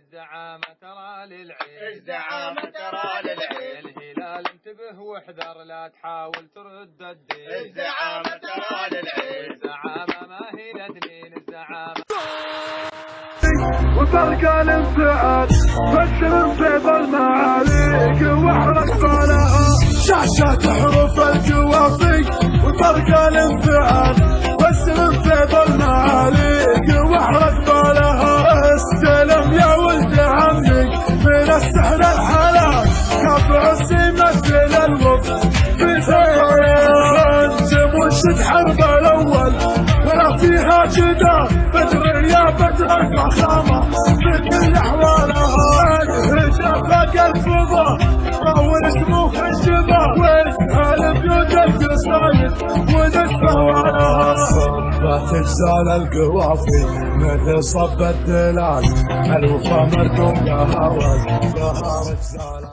الزعامة ترى للعين، الزعامة ترى للعين، الهلال انتبه واحذر لا تحاول ترد الدين، الزعامة ترى للعين، الزعامة ما هي لدنين، الزعامة وفرق الانفعال فكر في المعاليك واحرق بالها شاشات حروف الجوافي وفرق الانفعال فكر في المعاليك واحرق بالها استلم يا ولد عمي من السحر الحلال كافع السيمة الوفد في سحر انت مرشد حرب الاول ولا فيها جدال بدر يا بدر الفخامة في كل احوالها هجافك الفضاء طول سموح الجبال واسهل بيوت القصايد ونسبة وعلها صبت اجزال القوافي مثل صب الدلال الوفا مرقوم يا هوى ظهر اجزالها.